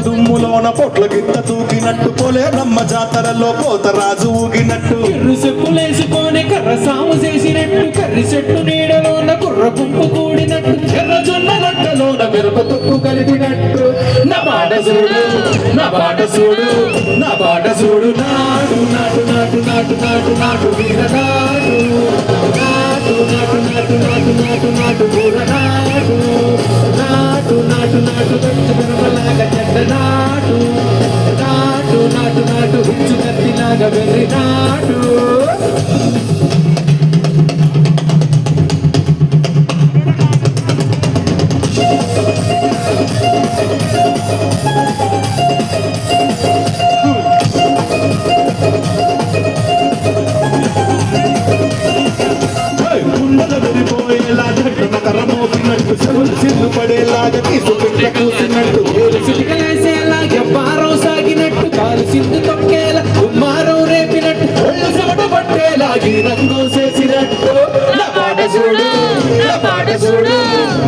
దుమ్ములోన పొట్ల గిట్ట తూకినట్టు పోలే నమ్మ జాతరలో పోతరాజు ఊగినట్టు కర్రు చెప్పులేసుకొని కర్ర సాము చేసినట్టు కర్రి చెట్టు నీడలోన కుర్ర గుంపు కూడినట్టు ఎర్ర జొన్న లట్టలోన మిరప తుప్పు కలిపినట్టు నా బాట చూడు నా బాట చూడు నా బాట చూడు నాటు నాటు నాటు నాటు నాటు నాటు వీర నాటు నాటు నాటు నాటు నాటు నాటు నాటు వీర నాటు నాటు నాటు నాటు పెంచులాగా చెడ్డ నాటు నాటు నాటు నాటు హుచ్చు కత్తిలాగా వెర్రి నాటు పడేలాగా తీసుకుంటే కూసినట్టు సిటికలేసేలాగా పారం సాగినట్టు కాలు సింధు తొక్కేలా కుమ్మారం రేపినట్టు ఒళ్ళు చెమట పట్టేలాగి రంగు చేసినట్టు నా పాట చూడు నా పాట చూడు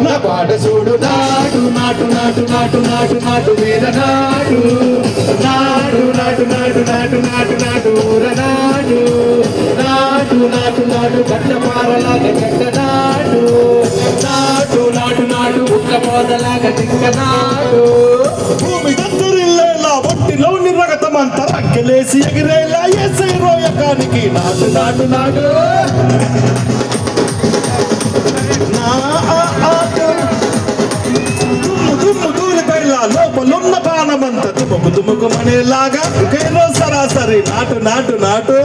నా పాట చూడు నాటు నాటు నాటు నాటు నాటు నాటు మీద నాటు నాటు నాటు నాటు నాటు నాటు నాటు ఊర నాటు నాటు నాటు నాటు గడ్డ పారలాగా గడ్డ నాటు నాటు నాటు నాటు ఉక్క పోదలాగా తిక్క నాటు భూమి దద్దరిల్లేలా ఒట్టిలోని రగతమంతా రక్కలేసి ఎగిరేలా ఏసై రోయకానికి నాటు నాటు నాటు నా ఆటు దుమ్ము దుమ్ము దూలిపైలా లోపలున్న బాణమంత తుముకు తుముకు మనేలాగా ఒకేలో సరాసరి నాటు నాటు నాటు